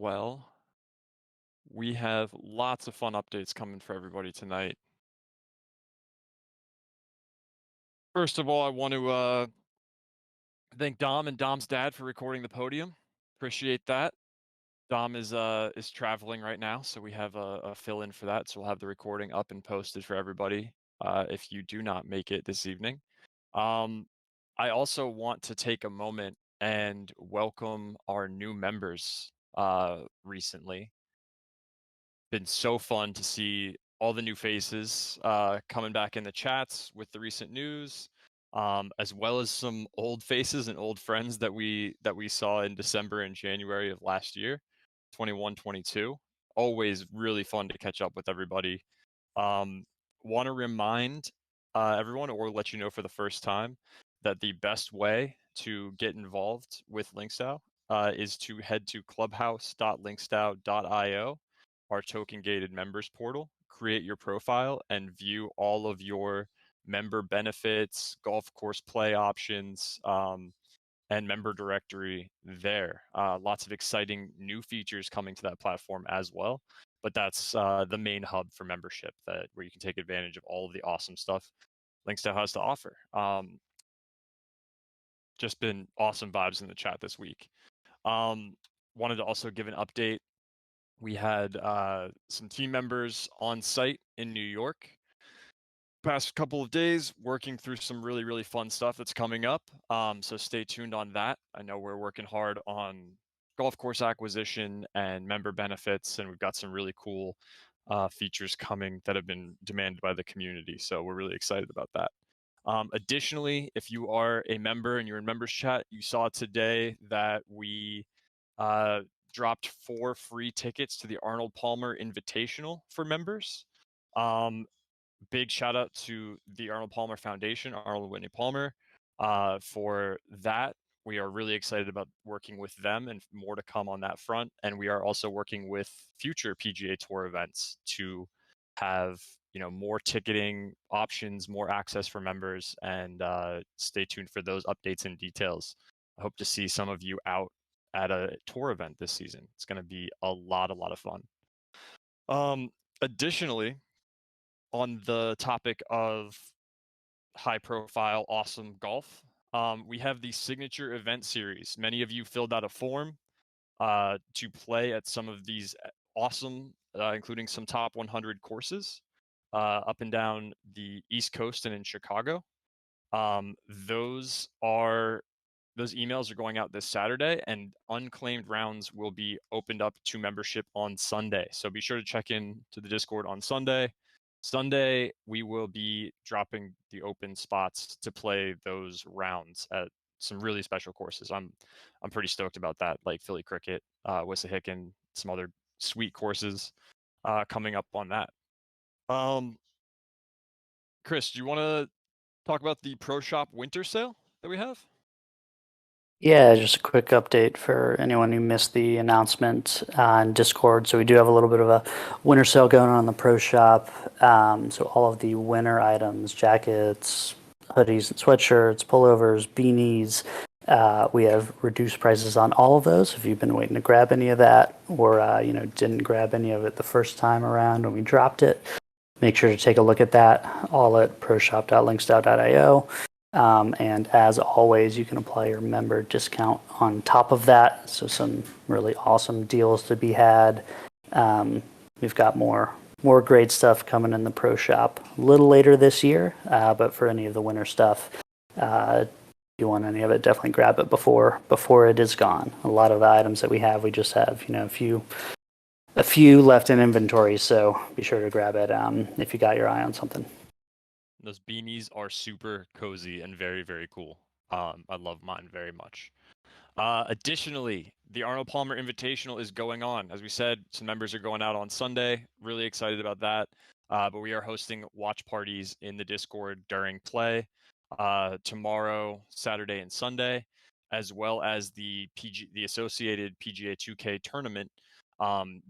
well. We have lots of fun updates coming for everybody tonight. First of all, I want to thank Dom and Dom's dad for recording the podium. Appreciate that. Dom is traveling right now, so we have a fill in for that. So we'll have the recording up and posted for everybody if you do not make it this evening. I also want to take a moment and welcome our new members recently. Been so fun to see all the new faces coming back in the chats with the recent news, as well as some old faces and old friends that we saw in December and January of last year, 21, 22. Always really fun to catch up with everybody. Um, Want to remind everyone, or let you know for the first time, that the best way to get involved with LinksDAO is to head to clubhouse.linksdao.io, our token gated members portal, create your profile, and view all of your member benefits, golf course play options, and member directory there. Lots of exciting new features coming to that platform as well. But that's the main hub for membership, that where you can take advantage of all of the awesome stuff LinksDAO has to offer. Just been awesome vibes in the chat this week. Wanted to also give an update. We had some team members on site in New York past couple of days working through some really fun stuff that's coming up. So stay tuned on that. I know we're working hard on golf course acquisition and member benefits, and we've got some really cool features coming that have been demanded by the community. So we're really excited about that. Additionally, if you are a member and you're in members chat, you saw today that we dropped 4 free tickets to the Arnold Palmer Invitational for members. Big shout out to the Arnold Palmer Foundation, Arnold and Whitney Palmer, for that. We are really excited about working with them, and more to come on that front. And we are also working with future PGA Tour events to have more ticketing options, more access for members, and stay tuned for those updates and details. I hope to see some of you out at a tour event this season. It's going to be a lot of fun. Additionally, on the topic of high profile, awesome golf, we have the signature event series. Many of you filled out a form to play at some of these awesome, including some top 100 courses up and down the East Coast and in Chicago. Those emails are going out this Saturday, and unclaimed rounds will be opened up to membership on Sunday. So be sure to check in to the Discord on Sunday. Sunday, we will be dropping the open spots to play those rounds at some really special courses. I'm pretty stoked about that, like Philly Cricket, Wissahickon, some other sweet courses coming up on that. Chris, do you want to talk about the Pro Shop winter sale that we have? Yeah, just a quick update for anyone who missed the announcement on Discord. So we do have a little bit of a winter sale going on in the Pro Shop. So all of the winter items, jackets, hoodies, and sweatshirts, pullovers, beanies, we have reduced prices on all of those. If you've been waiting to grab any of that, or didn't grab any of it the first time around when we dropped it, make sure to take a look at that. All at proshop.linksdao.io. And as always, you can apply your member discount on top of that. So some really awesome deals to be had. We've got more great stuff coming in the Pro Shop a little later this year. But for any of the winter stuff, if you want any of it, definitely grab it before it is gone. A lot of the items that we have, we just have a few left in inventory. So be sure to grab it if you got your eye on something. Those beanies are super cozy and very cool. I love mine very much. Additionally, the Arnold Palmer Invitational is going on. As we said, some members are going out on Sunday. Really excited about that. But we are hosting watch parties in the Discord during play tomorrow, Saturday, and Sunday, as well as the associated PGA 2K tournament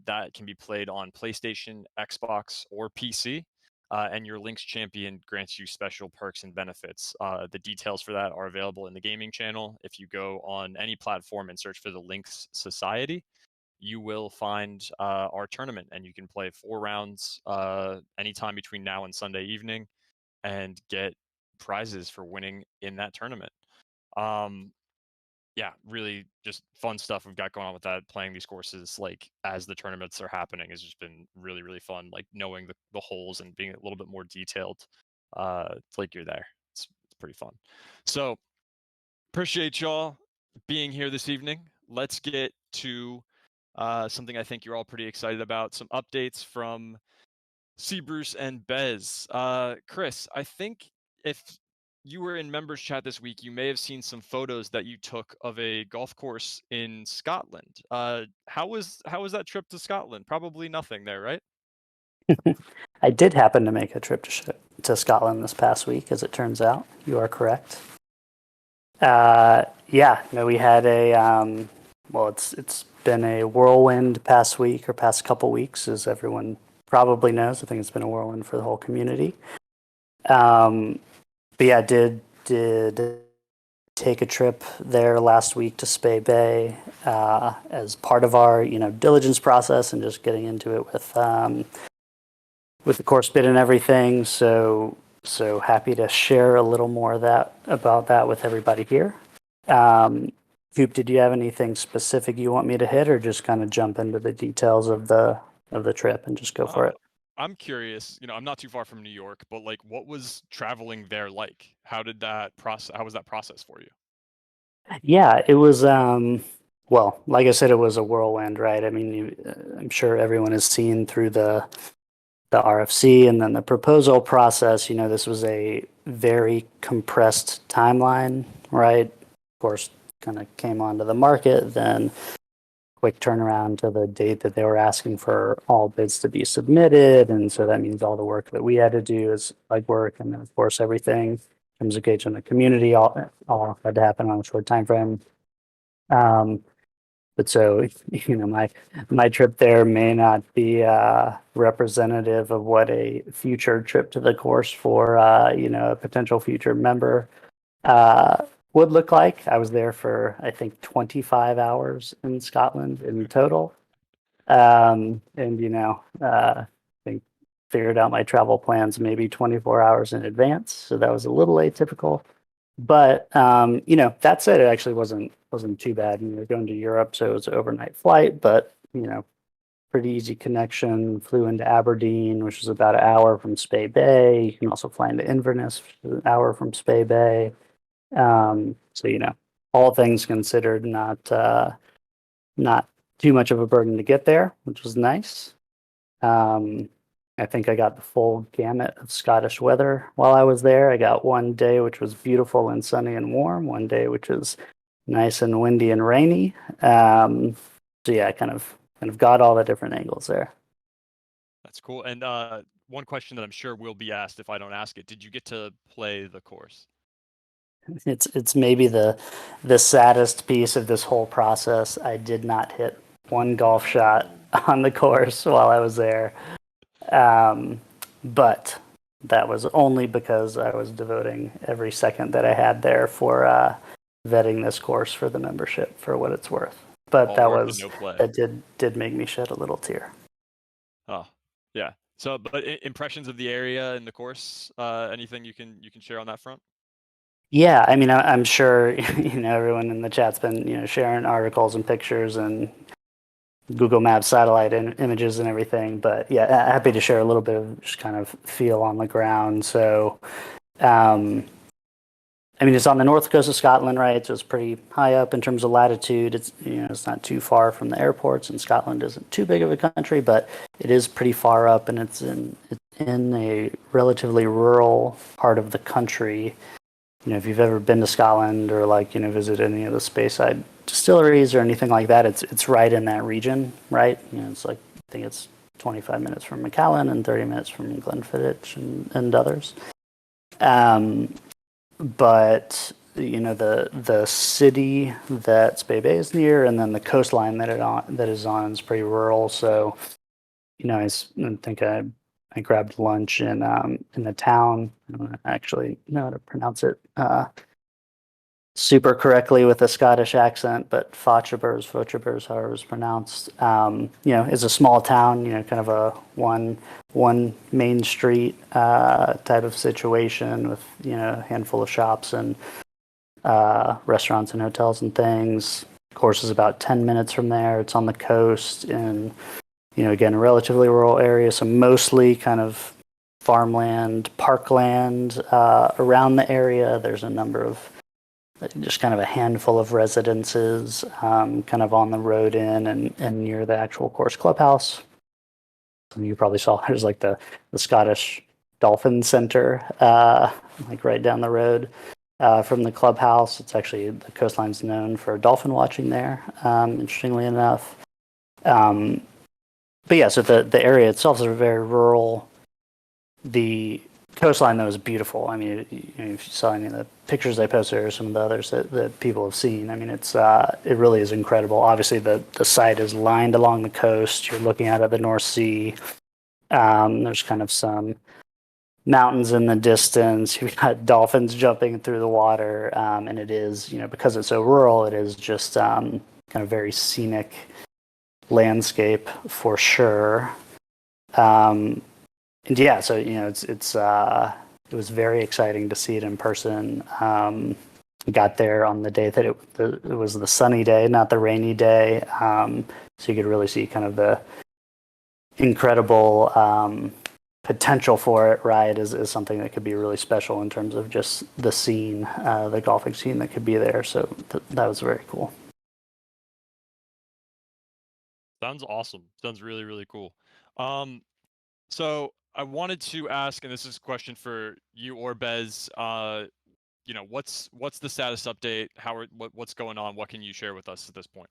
that can be played on PlayStation, Xbox, or PC. And your Links champion grants you special perks and benefits. The details for that are available in the gaming channel. If you go on any platform and search for the Links Society, you will find our tournament, and you can play 4 rounds anytime between now and Sunday evening, and get prizes for winning in that tournament. Yeah, really just fun stuff we've got going on with that. Playing these courses like as the tournaments are happening has just been really, really fun. Like knowing the holes and being a little bit more detailed. It's like you're there. It's pretty fun. So appreciate y'all being here this evening. Let's get to something I think you're all pretty excited about. Some updates from C. Bruce and Bez. Chris, I think if you were in members chat this week, you may have seen some photos that you took of a golf course in Scotland. How was that trip to Scotland? Probably nothing there, right? I did happen to make a trip to Scotland this past week, as it turns out. You are correct. Yeah, no, we had well, it's been a whirlwind past week or past couple weeks, as everyone probably knows. I think it's been a whirlwind for the whole community. But yeah, did take a trip there last week to Spey Bay as part of our diligence process and just getting into it with the course bid and everything. So happy to share a little more about that with everybody here. Coop, did you have anything specific you want me to hit, or just kind of jump into the details of the trip and just go for it? I'm curious. I'm not too far from New York, but like, what was traveling there like? How was that process for you? Yeah, it was. Well, like I said, it was a whirlwind, right? I mean, I'm sure everyone has seen through the RFC and then the proposal process. This was a very compressed timeline, right? Of course, kind of came onto the market, then quick turnaround to the date that they were asking for all bids to be submitted. And so that means all the work that we had to do is legwork. And then, of course, everything in terms of engaging the community all had to happen on a short time frame. But so, my trip there may not be representative of what a future trip to the course for, a potential future member would look like. I was there for, I think, 25 hours in Scotland in total. And, I think figured out my travel plans maybe 24 hours in advance. So that was a little atypical. But that said, it actually wasn't too bad. Going to Europe, so it was an overnight flight, but pretty easy connection. Flew into Aberdeen, which was about an hour from Spey Bay. You can also fly into Inverness, which is an hour from Spey Bay. So all things considered, not too much of a burden to get there, which was nice. I think I got the full gamut of Scottish weather while I was there. I got one day which was beautiful and sunny and warm, one day which was nice and windy and rainy. So yeah, I kind of got all the different angles there. That's cool. And one question that I'm sure will be asked if I don't ask it: did you get to play the course? It's maybe the saddest piece of this whole process. I did not hit one golf shot on the course while I was there. But that was only because I was devoting every second that I had there for vetting this course for the membership, for what it's worth. But All that work and was no play. that did make me shed a little tear. Oh, yeah. So, but impressions of the area and the course, anything you can share on that front? Yeah, I mean, I'm sure everyone in the chat's been sharing articles and pictures and Google Maps satellite images and everything. But yeah, happy to share a little bit of just kind of feel on the ground. So, I mean, it's on the north coast of Scotland, right? So it's pretty high up in terms of latitude. It's not too far from the airports, and Scotland isn't too big of a country, but it is pretty far up, and it's in a relatively rural part of the country. If you've ever been to Scotland or visit any of the Speyside distilleries or anything like that, it's right in that region, right? It's like, I think it's 25 minutes from Macallan and 30 minutes from Glenfiddich and others. But the city that Spey Bay is near, and then the coastline that is on is pretty rural. So I think I grabbed lunch in the town. I don't actually know how to pronounce it. super correctly with a Scottish accent, but Fochabers, however it's pronounced, is a small town, kind of a one main street type of situation with, a handful of shops and restaurants and hotels and things. Of course, is about 10 minutes from there. It's on the coast in, again, a relatively rural area, so mostly kind of farmland, parkland around the area. There's a number of just kind of a handful of residences kind of on the road in and near the actual course clubhouse. You probably saw there's like the Scottish Dolphin Center like right down the road from the clubhouse. It's actually, the coastline's known for dolphin watching there, interestingly enough. But yeah, so the area itself is very rural. The coastline, though, is beautiful. I mean, if you saw any of the pictures they posted or some of the others that people have seen, I mean, it really is incredible. Obviously, the site is lined along the coast. You're looking out at the North Sea. There's kind of some mountains in the distance. You've got dolphins jumping through the water, and it is, because it's so rural, it is just kind of very scenic landscape for sure. And yeah, so it was very exciting to see it in person. We got there on the day that it was the sunny day, not the rainy day, so you could really see kind of the incredible potential for it. Right, is something that could be really special in terms of just the scene, the golfing scene that could be there. So that was very cool. Sounds awesome. Sounds really, really cool. So I wanted to ask, and this is a question for you or Bez, what's the status update? What's going on? What can you share with us at this point?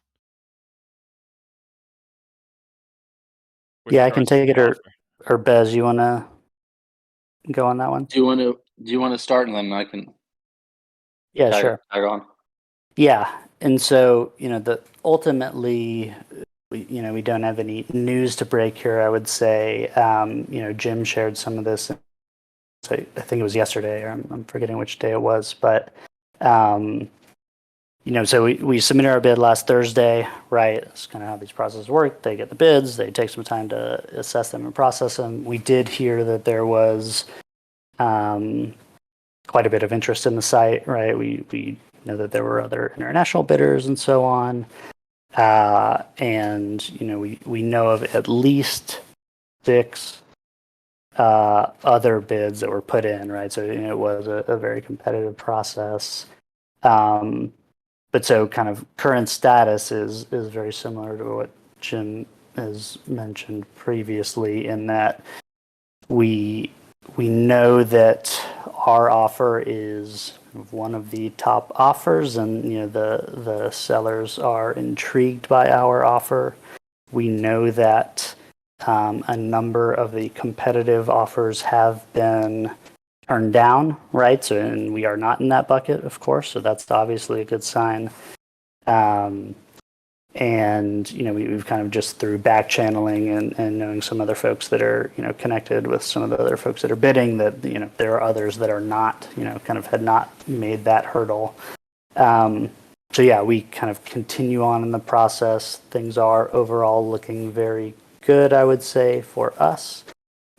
Yeah, I can take it, or Bez, you want to go on that one? Do you want to start, and then I can Yeah, sure. tag on? Yeah, and so ultimately, we don't have any news to break here. I would say, Jim shared some of this. I think it was yesterday, or I'm forgetting which day it was, but so we submitted our bid last Thursday, right? That's kind of how these processes work. They get the bids, they take some time to assess them and process them. We did hear that there was quite a bit of interest in the site, right? We know that there were other international bidders and so on. And we know of at least 6 other bids that were put in, right? So it was a very competitive process. But so kind of current status is very similar to what Jim has mentioned previously, in that we know that our offer is one of the top offers, and the sellers are intrigued by our offer. We know that a number of the competitive offers have been turned down, right? So, and we are not in that bucket, of course. So that's obviously a good sign. And we've kind of just through back channeling and knowing some other folks that are connected with some of the other folks that are bidding, that there are others that are not kind of had not made that hurdle. So yeah, we kind of continue on in the process. Things are overall looking very good, I would say, for us.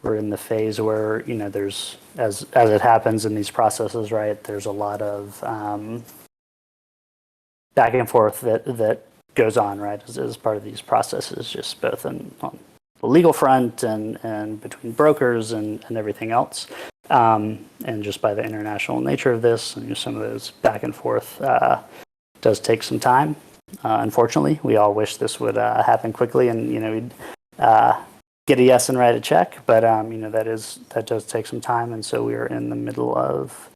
We're in the phase where there's, as it happens in these processes, right? There's a lot of back and forth that goes on, right, as part of these processes, just both on the legal front and between brokers and everything else. And just by the international nature of this, some of those back and forth does take some time. Unfortunately, we all wish this would happen quickly, and we'd get a yes and write a check, but that does take some time, and so we are in the middle of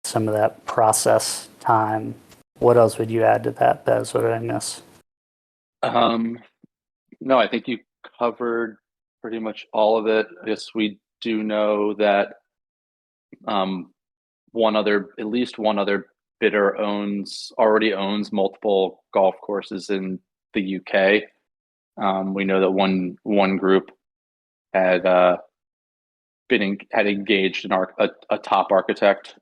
some of that process time. What else would you add to that, Bez? What did I miss? No, I think you covered pretty much all of it. I guess we do know that at least one other bidder already owns multiple golf courses in the UK. We know that one group had engaged a top architect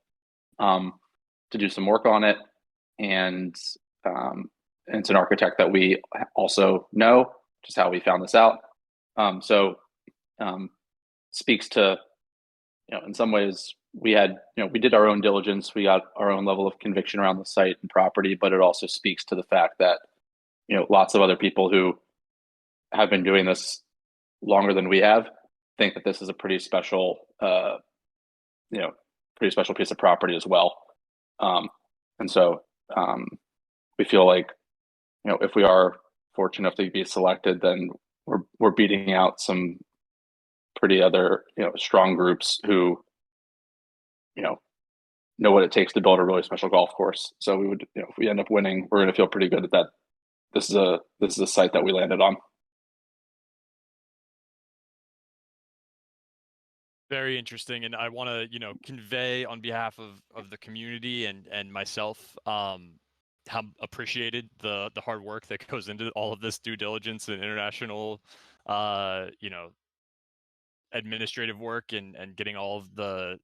to do some work on it, and it's an architect that we also know, which is how we found this out. So speaks to, in some ways we had, we did our own diligence, we got our own level of conviction around the site and property, but it also speaks to the fact that, lots of other people who have been doing this longer than we have think that this is a pretty special, pretty special piece of property as well. And so we feel like, if we are fortunate enough to be selected, then we're beating out some pretty other, strong groups who, know what it takes to build a really special golf course. So we would, if we end up winning, we're going to feel pretty good that this is a site that we landed on. Very interesting, and I want to convey on behalf of the community and myself how appreciated the hard work that goes into all of this due diligence and international administrative work and getting all of the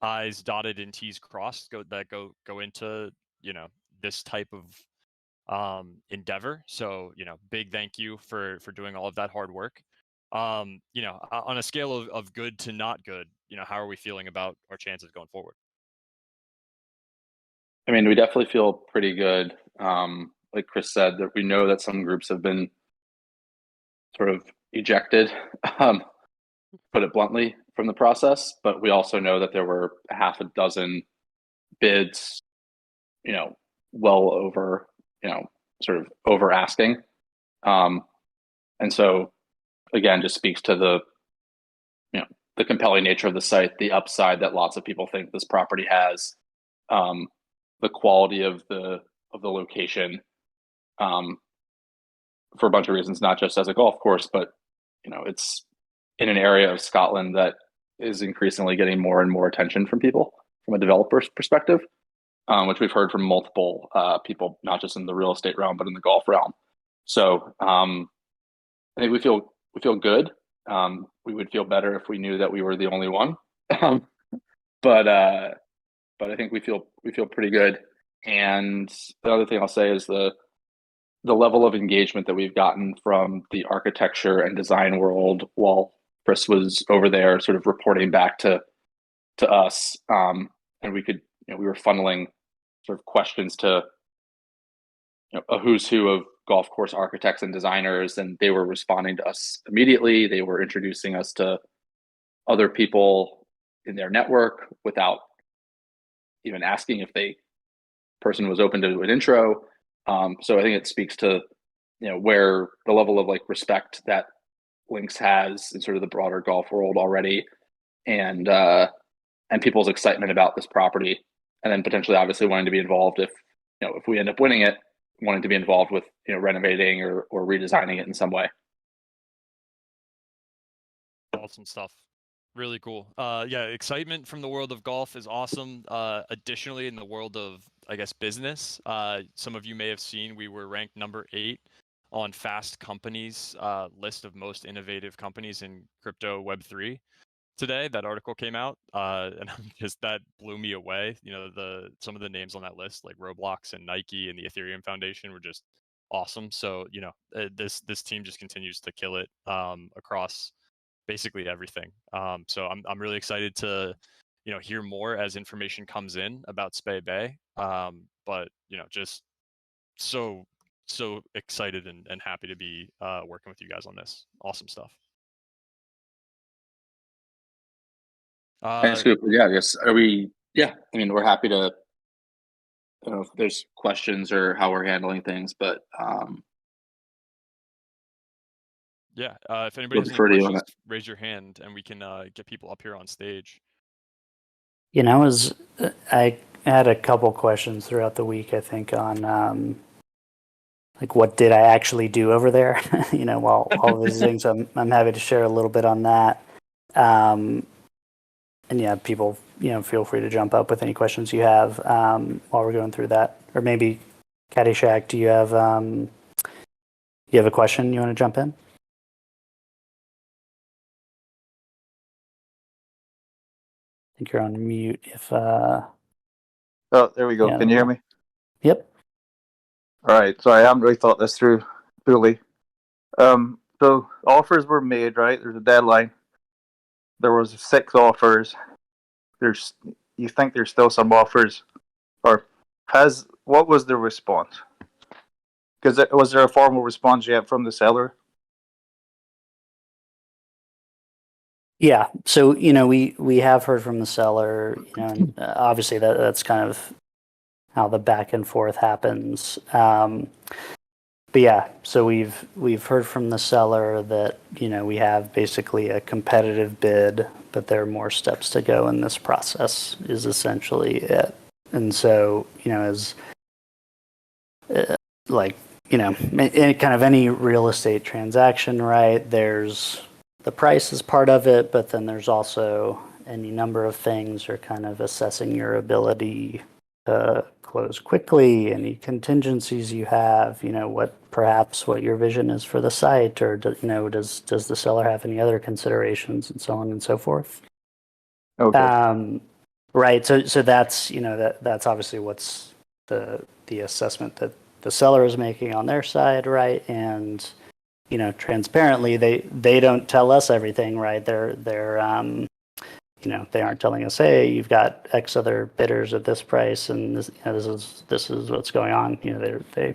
I's dotted and T's crossed go into this type of endeavor. So big thank you for doing all of that hard work. On a scale of good to not good, how are we feeling about our chances going forward? I mean, we definitely feel pretty good. Like Chris said, that we know that some groups have been sort of ejected, put it bluntly, from the process, but we also know that there were half a dozen bids, well over, sort of over asking. And so again, just speaks to the compelling nature of the site, the upside that lots of people think this property has, the quality of the location, for a bunch of reasons, not just as a golf course, but it's in an area of Scotland that is increasingly getting more and more attention from people from a developer's perspective, which we've heard from multiple people, not just in the real estate realm, but in the golf realm. So I think we feel good. We would feel better if we knew that we were the only one, but I think we feel pretty good. And the other thing I'll say is the level of engagement that we've gotten from the architecture and design world while Chris was over there, sort of reporting back to us, and we were funneling sort of questions to a who's who of golf course architects and designers, and they were responding to us immediately. They were introducing us to other people in their network without even asking if person was open to an intro. So I think it speaks to where the level of respect that Links has in sort of the broader golf world already, and people's excitement about this property, and then potentially obviously wanting to be involved if we end up winning it, wanting to be involved with renovating or redesigning it in some way. Awesome stuff. Really cool. Yeah, excitement from the world of golf is awesome. Additionally, in the world of, I guess, business, some of you may have seen we were ranked number 8 on Fast Company's list of most innovative companies in crypto Web3 today. That article came out, and that blew me away. Some of the names on that list, like Roblox and Nike and the Ethereum Foundation, were just awesome. So this team just continues to kill it across basically everything. So I'm really excited to hear more as information comes in about Spey Bay. But just so excited and happy to be working with you guys on this. Awesome stuff. Thanks, Scoop. Yeah, I guess I mean, we're happy to. I don't know if there's questions or how we're handling things, but yeah, if anybody has any questions, raise your hand and we can get people up here on stage. I had a couple questions throughout the week, I think, on what did I actually do over there, while visiting. So I'm happy to share a little bit on that. And yeah, people, feel free to jump up with any questions you have while we're going through that. Or maybe, Caddyshack, do you have a question you want to jump in? I think you're on mute. If Oh, there we go. Yeah. Can you hear me? Yep. All right. So I haven't really thought this through fully. So offers were made, right? There's a deadline. There was 6 offers. You think there's still some offers, or what was the response? Because was there a formal response yet from the seller? Yeah. So, we have heard from the seller, and obviously that's kind of how the back and forth happens. But yeah, so we've heard from the seller that, we have basically a competitive bid, but there are more steps to go in this process is essentially it. And so, as like, in kind of any real estate transaction, right? There's the price is part of it, but then there's also any number of things, or kind of assessing your ability to close quickly, any contingencies you have, what your vision is for the site, or does the seller have any other considerations, and so on and so forth. Okay. Right. So that's that's obviously what's the assessment that the seller is making on their side, right? And transparently, they don't tell us everything, right? They're they aren't telling us, hey, you've got X other bidders at this price, and this is what's going on. They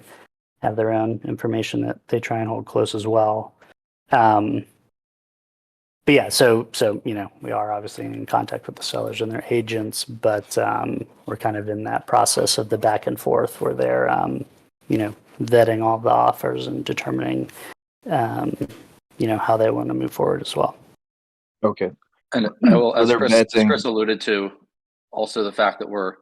have their own information that they try and hold close as well. But yeah, so we are obviously in contact with the sellers and their agents, but we're kind of in that process of the back and forth where they're vetting all the offers and determining how they want to move forward as well. Okay. And I will, So as they're Chris alluded to, also the fact that we're,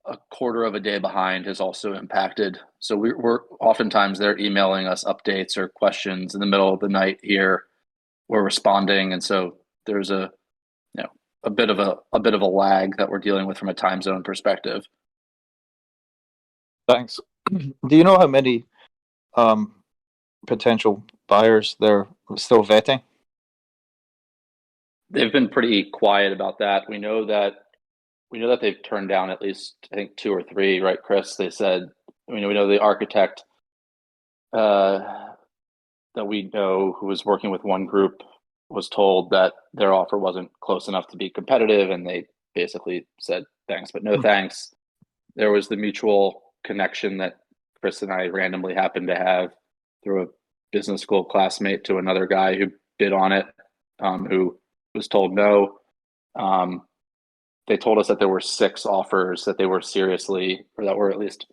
a quarter of a day behind has also impacted. So we're oftentimes they're emailing us updates or questions in the middle of the night here. We're responding, and so there's a bit of a lag that we're dealing with from a time zone perspective. Thanks. Do you know how many potential buyers they're still vetting? They've been pretty quiet about that. We know that they've turned down at least, I think, 2 or 3, right, Chris? They said, we know the architect that we know who was working with one group was told that their offer wasn't close enough to be competitive, and they basically said thanks, but no thanks. There was the mutual connection that Chris and I randomly happened to have through a business school classmate to another guy who bid on it, who was told no. They told us that there were 6 offers that they were seriously, or that were at least,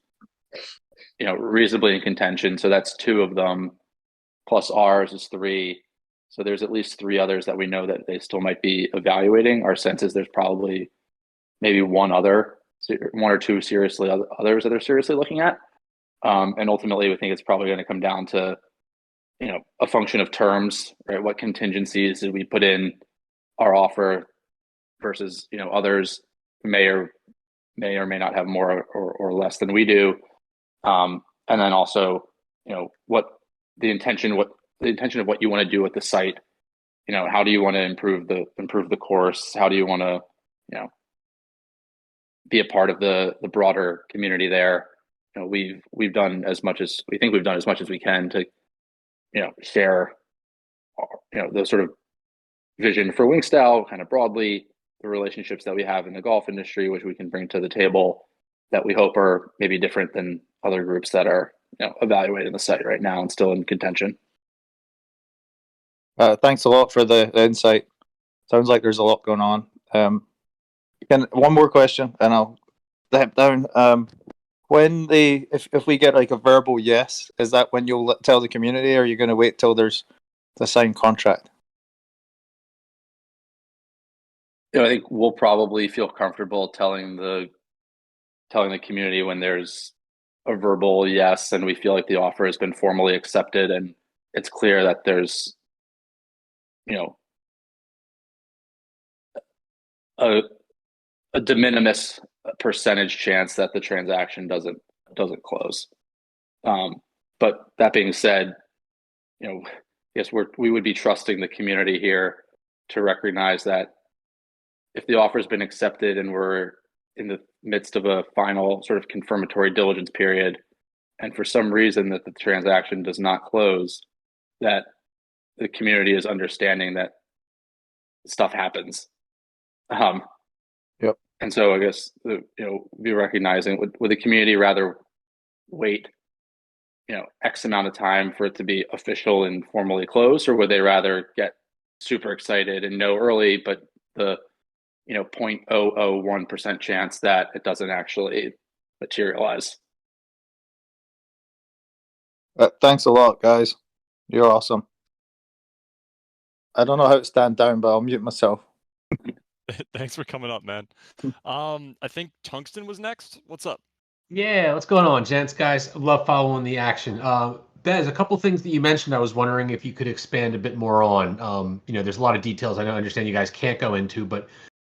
reasonably in contention. So that's 2 of them, plus ours is 3. So there's at least 3 others that we know that they still might be evaluating. Our sense is there's probably maybe one or 2 seriously others that they're seriously looking at. And ultimately, we think it's probably going to come down to, a function of terms, right? What contingencies did we put in our offer versus, others may or may not have more or less than we do. And then also, what the intention of what you want to do with the site. How do you want to improve the course? How do you want to, be a part of the broader community there? We've done as much as we think we've done as much as we can to, share, the sort of vision for LinksDAO kind of broadly, the relationships that we have in the golf industry, which we can bring to the table, that we hope are maybe different than other groups that are, evaluating the site right now and still in contention. Thanks a lot for the insight. Sounds like there's a lot going on. One more question, and I'll step down. If we get like a verbal yes, is that when you'll tell the community, or are you going to wait till there's the signed contract? I think we'll probably feel comfortable telling the community when there's a verbal yes, and we feel like the offer has been formally accepted, and it's clear that there's, a de minimis percentage chance that the transaction doesn't close. But that being said, yes, we would be trusting the community here to recognize that if the offer's been accepted and we're in the midst of a final sort of confirmatory diligence period, and for some reason that the transaction does not close, that the community is understanding that stuff happens. Yep. And so I guess be recognizing, would the community rather wait X amount of time for it to be official and formally closed, or would they rather get super excited and know early, but the 0.001% chance that it doesn't actually materialize? Thanks a lot, guys. You're awesome. I don't know how to stand down, but I'll mute myself. Thanks for coming up, man. I think Tungsten was next. What's up? Yeah, what's going on, gents, guys? I love following the action. Bez, a couple things that you mentioned, I was wondering if you could expand a bit more on. There's a lot of details I understand you guys can't go into, but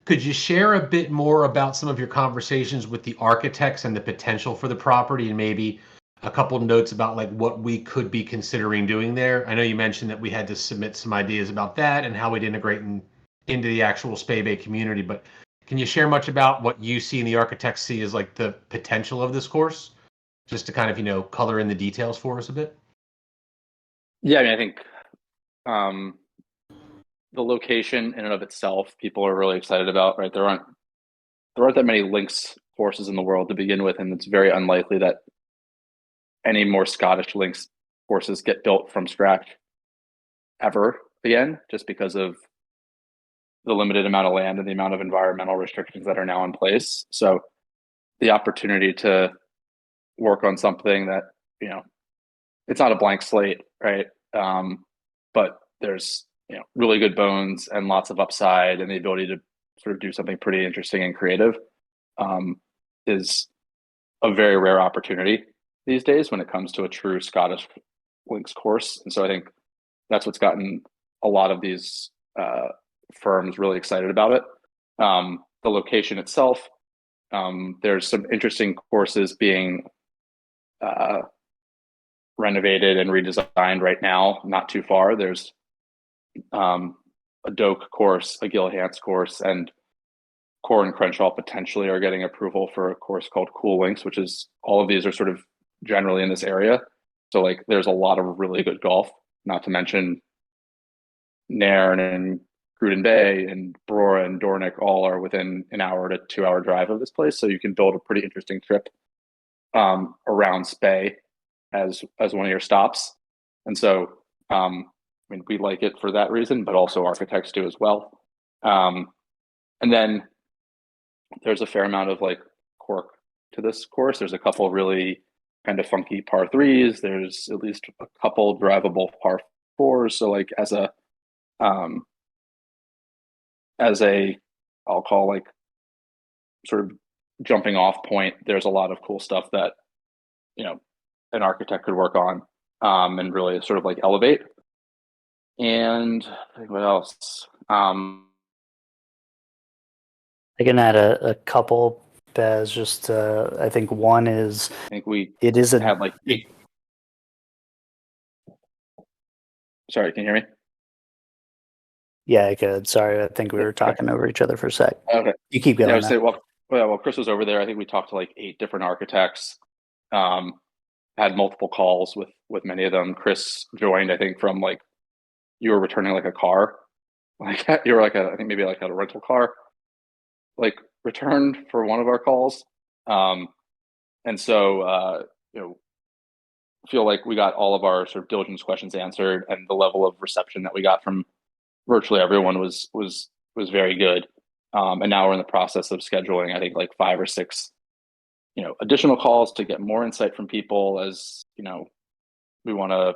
could you share a bit more about some of your conversations with the architects and the potential for the property, and maybe a couple notes about like what we could be considering doing there? I know you mentioned that we had to submit some ideas about that and how we'd integrate into the actual Spay Bay community, but can you share much about what you see and the architects see as like the potential of this course, just to kind of color in the details for us a bit? Yeah, I mean, I think the location in and of itself, people are really excited about. Right, there aren't that many Links courses in the world to begin with, and it's very unlikely that any more Scottish Links courses get built from scratch ever again, just because of the limited amount of land and the amount of environmental restrictions that are now in place. So the opportunity to work on something that, it's not a blank slate, right? But there's, really good bones and lots of upside, and the ability to sort of do something pretty interesting and creative is a very rare opportunity these days when it comes to a true Scottish Links course. And so I think that's what's gotten a lot of these firms really excited about it. The location itself, there's some interesting courses being renovated and redesigned right now, not too far. There's a Doak course, a Gil Hance course, and Core and Crenshaw potentially are getting approval for a course called Cool Links, which is, all of these are sort of generally in this area. So like there's a lot of really good golf, not to mention Nairn and Cruden Bay and Brora and Dornick all are within an hour to 2 hour drive of this place. So you can build a pretty interesting trip around Spay as one of your stops. And so, we like it for that reason, but also architects do as well. And then there's a fair amount of like quirk to this course. There's a couple really kind of funky par threes. There's at least a couple drivable par fours. So like as a I'll call like sort of jumping off point, there's a lot of cool stuff that an architect could work on and really sort of like elevate. And I think what else? I can add a couple, Bez. Just I think one is, I think we it is had like 8. Sorry, can you hear me? Yeah, I could. Sorry, I think we were talking over each other for a sec. Okay. You keep going. Yeah, I would say, well, Chris was over there. I think we talked to like 8 different architects. Had multiple calls with many of them. Chris joined, I think, from like, you were returning like a car, like you were like I think maybe like a rental car, like returned for one of our calls. And so feel like we got all of our sort of diligence questions answered, and the level of reception that we got from virtually everyone was very good. And now we're in the process of scheduling, I think, like 5 or 6 additional calls to get more insight from people, as we want to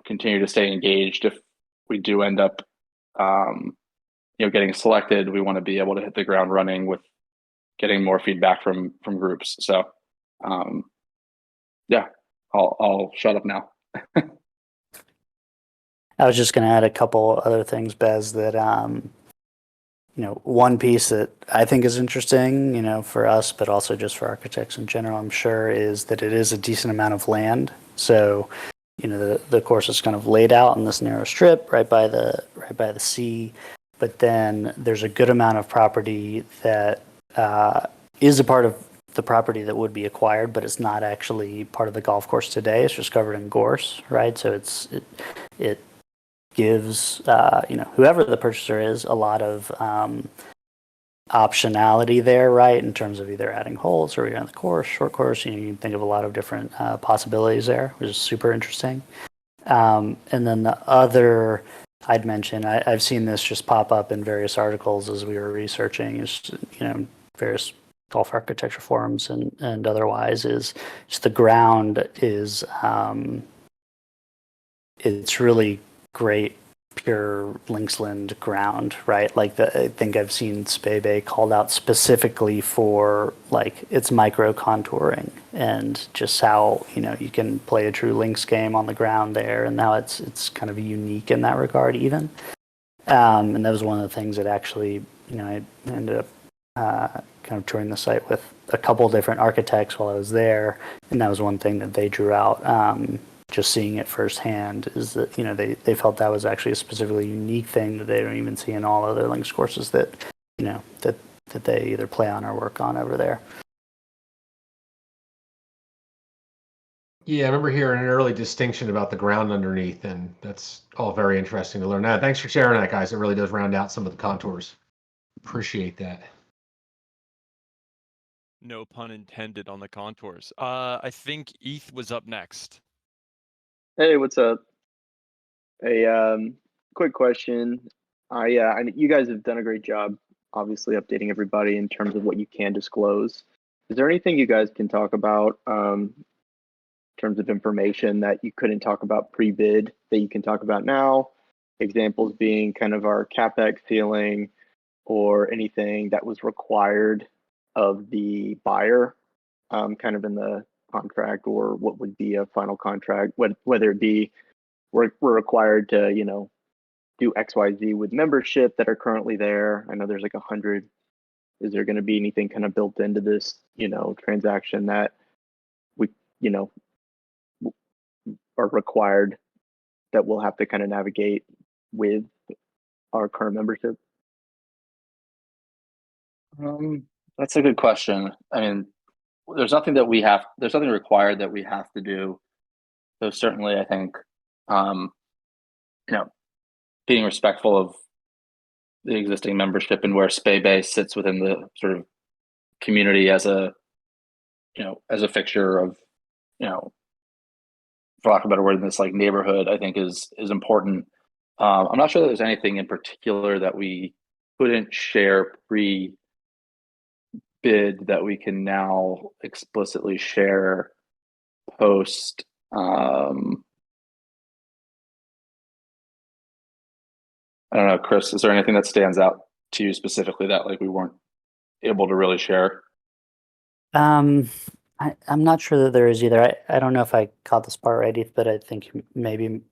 continue to stay engaged. If we do end up getting selected, we want to be able to hit the ground running with getting more feedback from groups. So yeah, I'll shut up now. I was just going to add a couple other things, Bez, that one piece that I think is interesting, for us, but also just for architects in general, I'm sure, is that it is a decent amount of land. So, the course is kind of laid out on this narrow strip right by the sea, but then there's a good amount of property that is a part of the property that would be acquired, but it's not actually part of the golf course today. It's just covered in gorse, right? So it gives whoever the purchaser is a lot of optionality there, right? In terms of either adding holes or on the course, short course. You can think of a lot of different possibilities there, which is super interesting. And then the other I'd mention, I've seen this just pop up in various articles as we were researching, is various golf architecture forums and otherwise, is just the ground is it's really great pure linksland ground, right? Like I think I've seen Spebe called out specifically for like its micro contouring and just how you can play a true links game on the ground there, and now it's kind of unique in that regard even. And that was one of the things that actually I ended up kind of touring the site with a couple different architects while I was there, and that was one thing that they drew out. Just seeing it firsthand is that they felt that was actually a specifically unique thing that they don't even see in all other links courses that that they either play on or work on over there. Yeah, I remember hearing an early distinction about the ground underneath, and that's all very interesting to learn. Now, thanks for sharing that, guys. It really does round out some of the contours. Appreciate that. No pun intended on the contours. I think ETH was up next. Hey, what's up? Quick question. You guys have done a great job, obviously updating everybody in terms of what you can disclose. Is there anything you guys can talk about in terms of information that you couldn't talk about pre-bid that you can talk about now? Examples being kind of our CapEx ceiling or anything that was required of the buyer, kind of in the contract, or what would be a final contract, whether it be we're required to do XYZ with membership that are currently there. I know there's like 100. Is there going to be anything kind of built into this transaction that we are required that we'll have to kind of navigate with our current membership? That's a good question. I mean, there's nothing required that we have to do. So certainly, I think, being respectful of the existing membership and where Spebe sits within the sort of community as a fixture of, for lack of a better word, in this like neighborhood, I think is important. I'm not sure that there's anything in particular that we couldn't share pre-bid that we can now explicitly share post. I don't know, Chris, is there anything that stands out to you specifically that like we weren't able to really share? I'm not sure that there is either. I don't know if I caught this part right, Heath, but I think maybe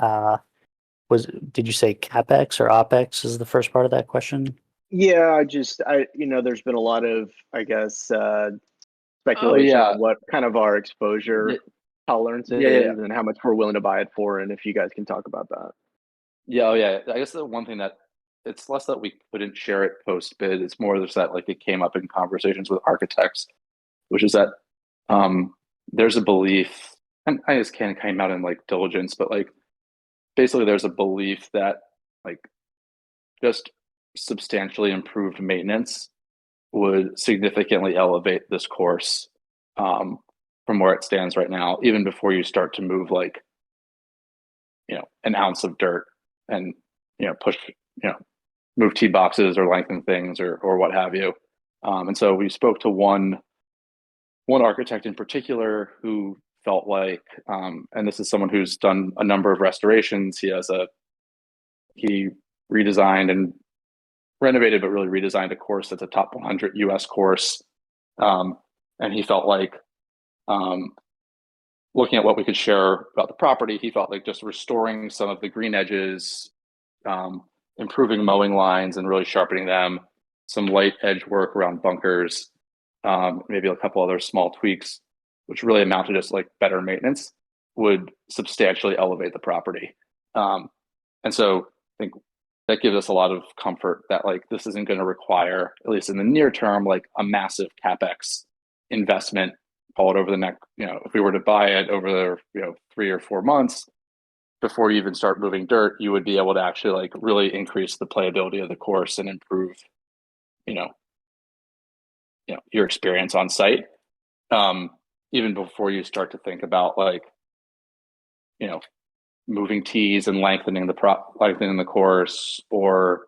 did you say CapEx or OpEx is the first part of that question? Yeah, there's been a lot of, I guess, speculation on what kind of our exposure tolerance is and how much we're willing to buy it for, and if you guys can talk about that. Yeah. I guess the one thing that it's less that we couldn't share it post bid, it's more just that like it came up in conversations with architects, which is that there's a belief, and I just came out in like diligence, but like basically there's a belief that like just substantially improved maintenance would significantly elevate this course from where it stands right now, even before you start to move like an ounce of dirt and push move tee boxes or lengthen things or what have you. And so we spoke to one architect in particular who felt like, and this is someone who's done a number of restorations. He redesigned and renovated, but really redesigned a course that's a top 100 US course. And he felt like, looking at what we could share about the property, he felt like just restoring some of the green edges, improving mowing lines and really sharpening them, some light edge work around bunkers, maybe a couple other small tweaks, which really amount to just like better maintenance, would substantially elevate the property. And so I think that gives us a lot of comfort that like this isn't going to require, at least in the near term, like a massive capex investment. Call it over the next, if we were to buy it over the 3 or 4 months before you even start moving dirt, you would be able to actually like really increase the playability of the course and improve, your experience on site. Even before you start to think about like, moving tees and lengthening the course, or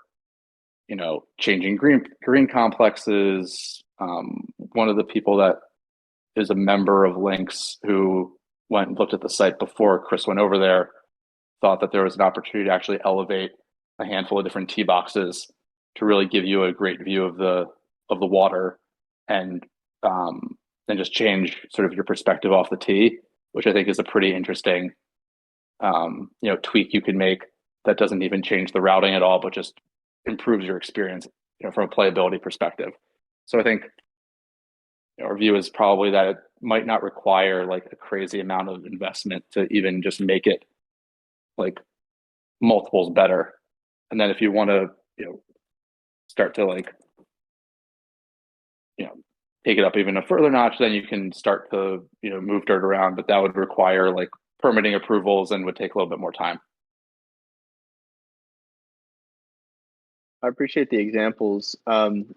changing green complexes. One of the people that is a member of Links who went and looked at the site before Chris went over there thought that there was an opportunity to actually elevate a handful of different tee boxes to really give you a great view of the water, and just change sort of your perspective off the tee, which I think is a pretty interesting tweak you can make that doesn't even change the routing at all, but just improves your experience, from a playability perspective. So I think our view is probably that it might not require like a crazy amount of investment to even just make it like multiples better. And then if you want to, start to like, take it up even a further notch, then you can start to, move dirt around, but that would require like permitting approvals and would take a little bit more time. I appreciate the examples.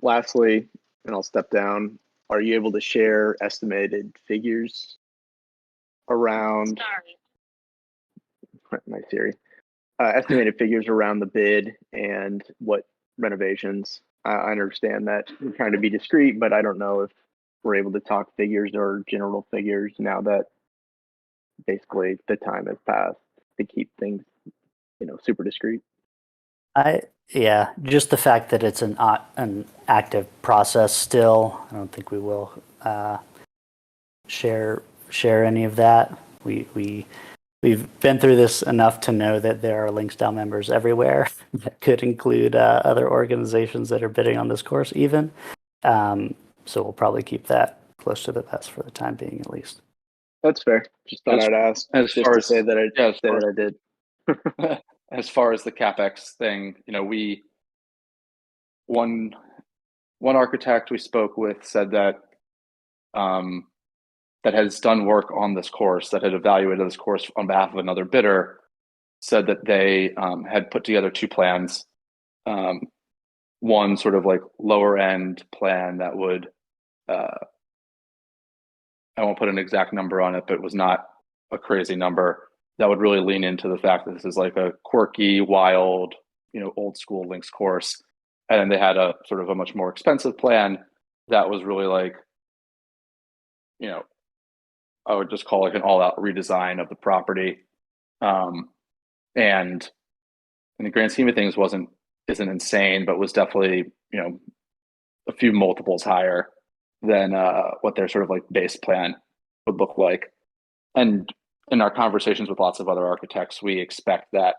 Lastly, and I'll step down, are you able to share estimated figures around my Siri? Estimated figures around the bid and what renovations? I understand that we're trying to be discreet, but I don't know if we're able to talk figures or general figures now that basically the time has passed to keep things, super discreet. Just the fact that it's an active process still. I don't think we will share any of that. We've been through this enough to know that there are LinksDAO members everywhere. That could include other organizations that are bidding on this course even. So we'll probably keep that close to the vest for the time being, at least. That's fair. Just thought I'd ask. As just far to as say that I did. As far as the capex thing, one architect we spoke with said that that has done work on this course, that had evaluated this course on behalf of another bidder, said that they had put together 2 plans. One sort of like lower end plan that would, I won't put an exact number on it, but it was not a crazy number, that would really lean into the fact that this is like a quirky, wild, old school Links course. And then they had a sort of a much more expensive plan that was really like, I would just call like an all-out redesign of the property. And in the grand scheme of things isn't insane, but was definitely, a few multiples higher than what their sort of like base plan would look like. And in our conversations with lots of other architects, we expect that,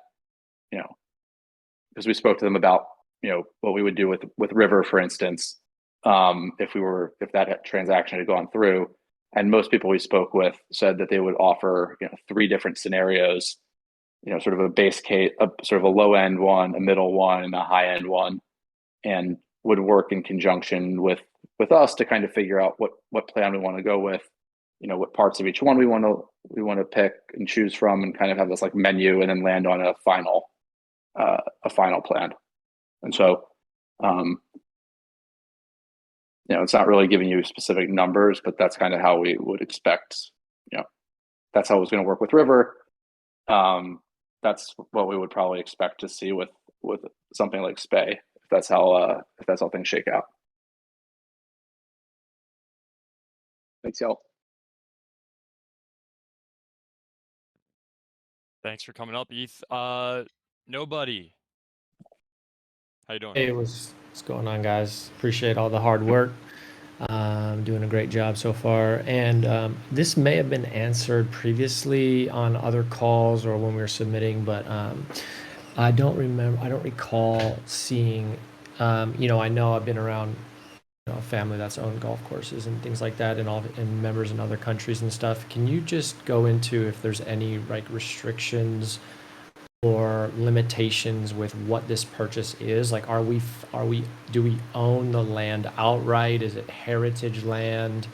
because we spoke to them about, what we would do with River, for instance, if that transaction had gone through. And most people we spoke with said that they would offer, 3 different scenarios, sort of a base case, sort of a low end one, a middle one, and a high end one, and would work in conjunction with us to kind of figure out what plan we want to go with, what parts of each one we want to pick and choose from, and kind of have this like menu, and then land on a final plan. And so, it's not really giving you specific numbers, but that's kind of how we would expect, that's how it was going to work with River. That's what we would probably expect to see with something like Spay, if that's how things shake out. Thanks, y'all. Thanks for coming up, Eth. Nobody. How you doing? Hey, what's going on, guys? Appreciate all the hard work. Doing a great job so far. And this may have been answered previously on other calls or when we were submitting, but I don't recall seeing, I know I've been around a family that's owned golf courses and things like that, and members in other countries and stuff. Can you just go into if there's any like restrictions or limitations with what this purchase is? Like, do we own the land outright? Is it heritage land?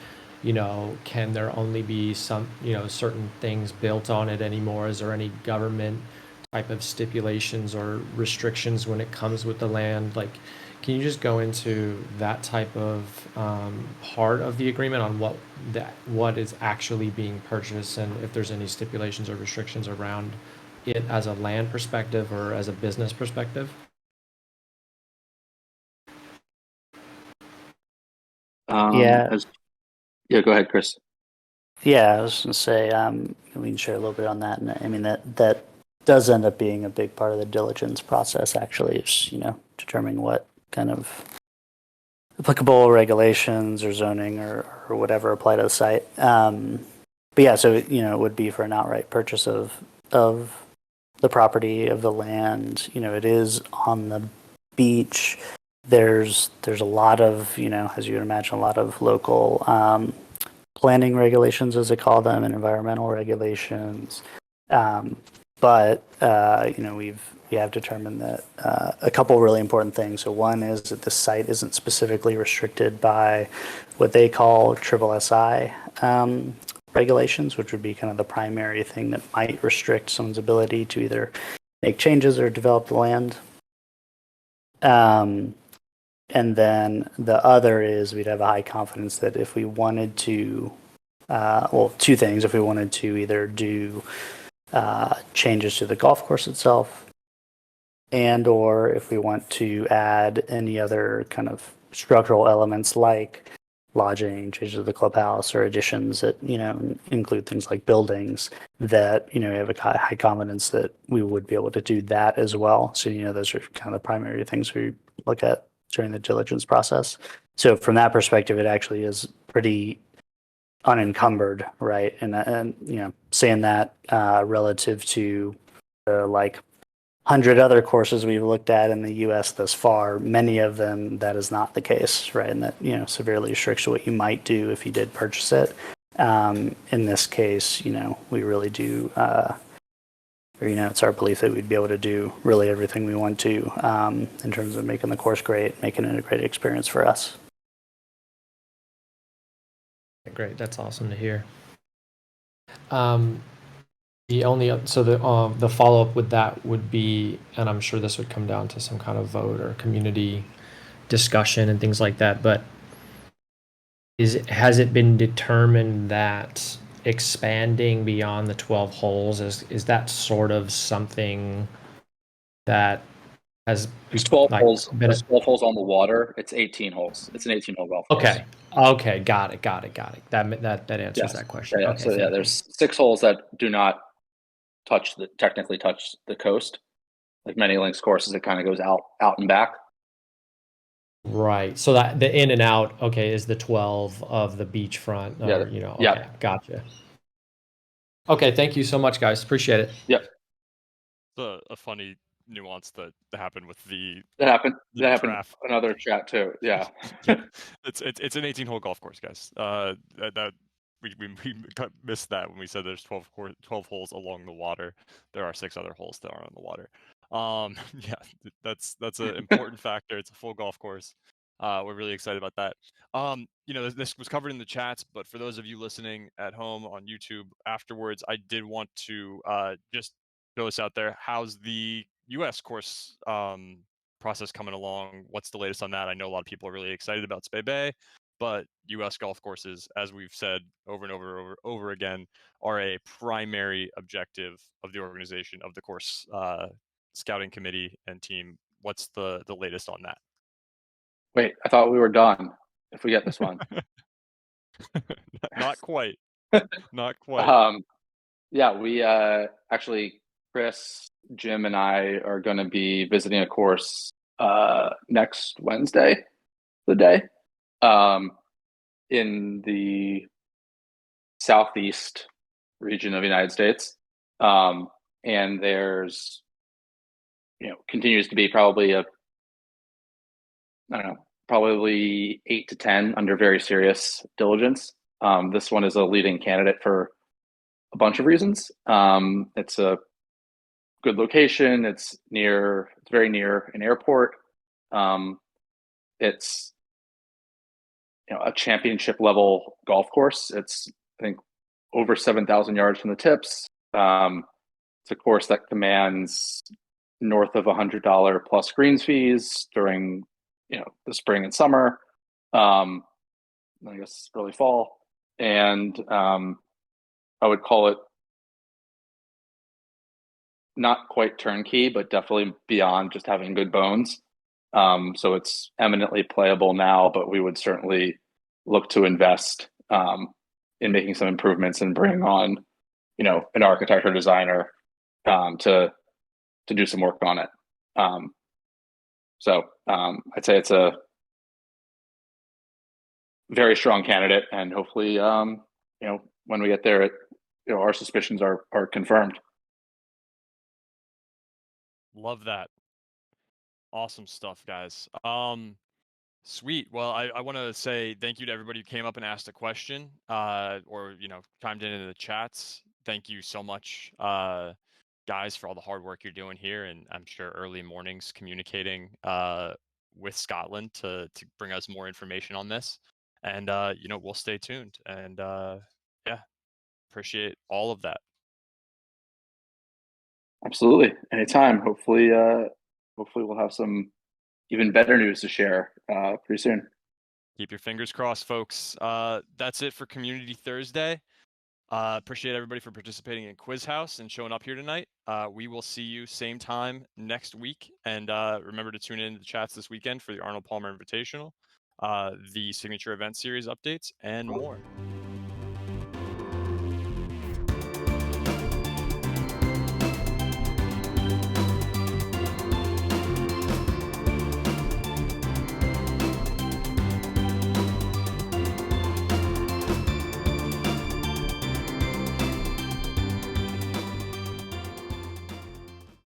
Can there only be some, certain things built on it anymore? Is there any government type of stipulations or restrictions when it comes with the land? Like, can you just go into that type of part of the agreement on what is actually being purchased, and if there's any stipulations or restrictions around it as a land perspective or as a business perspective? Yeah. Yeah, go ahead, Chris. Yeah, I was going to say, we can share a little bit on that. And I mean, that does end up being a big part of the diligence process, actually, is, determining what kind of applicable regulations or zoning or whatever apply to the site. But yeah, so, it would be for an outright purchase of the property, of the land. It is on the beach. There's a lot of, as you would imagine, a lot of local planning regulations, as they call them, and environmental regulations. But we have determined that a couple really important things. So one is that the site isn't specifically restricted by what they call SSI regulations, which would be kind of the primary thing that might restrict someone's ability to either make changes or develop the land. And then the other is we'd have a high confidence that if we wanted to, two things, if we wanted to either do changes to the golf course itself, and or if we want to add any other kind of structural elements like lodging, changes to the clubhouse, or additions that, include things like buildings, that, we have a high confidence that we would be able to do that as well. So, those are kind of the primary things we look at during the diligence process. So from that perspective, it actually is pretty unencumbered, right? And saying that relative to the 100 other courses we've looked at in the U.S. thus far, many of them that is not the case, right? And that severely restricts what you might do if you did purchase it. In this case, we really do. It's our belief that we'd be able to do really everything we want to in terms of making the course great, making it a great experience for us. Great, that's awesome to hear. The follow-up with that would be, and I'm sure this would come down to some kind of vote or community discussion and things like that, but has it been determined that expanding beyond the 12 holes is that sort of something that has There's 12 holes. There's 12 holes on the water. It's 18 holes. It's an 18-hole golf course. Okay, got it. That answers that question. Yeah, okay, so yeah, there's 6 holes that do not technically touch the coast. Like many links courses, it kind of goes out and back. Right. So that the in and out, is the 12 of the beachfront. Yeah. Gotcha. Okay, thank you so much, guys. Appreciate it. Yep. It's a funny nuance that happened with that happened draft. Another chat too. Yeah. It's an 18-hole golf course, guys. That we missed that when we said there's 12 holes along the water. There are 6 other holes that are on the water. Yeah, that's an important factor. It's a full golf course. We're really excited about that. This was covered in the chats, but for those of you listening at home on YouTube afterwards, I did want to just throw this out there. How's the U.S. course process coming along? What's the latest on that? I know a lot of people are really excited about Spey Bay, but U.S. golf courses, as we've said over and over again, are a primary objective of the organization, of the course scouting committee and team. What's the latest on that? Wait, I thought we were done if we get this one. Not quite. Not quite. Yeah, we actually, Chris, Jim, and I are going to be visiting a course next Wednesday, the day, in the southeast region of the United States. And there's, continues to be probably probably 8 to 10 under very serious diligence. This one is a leading candidate for a bunch of reasons. It's a good location. It's very near an airport. It's a championship level golf course. It's, I think, over 7,000 yards from the tips. It's a course that commands north of $100 plus greens fees during the spring and summer. I guess early fall, and I would call it not quite turnkey, but definitely beyond just having good bones. So it's eminently playable now, but we would certainly look to invest in making some improvements and bring on, an architect or designer to do some work on it. So I'd say it's a very strong candidate, and hopefully, when we get there, our suspicions are confirmed. Love that. Awesome stuff, guys. Sweet. Well, I want to say thank you to everybody who came up and asked a question, or chimed in the chats. Thank you so much, guys, for all the hard work you're doing here, and I'm sure early mornings communicating with Scotland to bring us more information on this. And we'll stay tuned. And yeah, appreciate all of that. Absolutely, anytime. Hopefully we'll have some even better news to share pretty soon. Keep your fingers crossed, folks. That's it for Community Thursday. Appreciate everybody for participating in Quiz House and showing up here tonight. We will see you same time next week. And remember to tune in to the chats this weekend for the Arnold Palmer Invitational, the Signature Event Series updates, and more.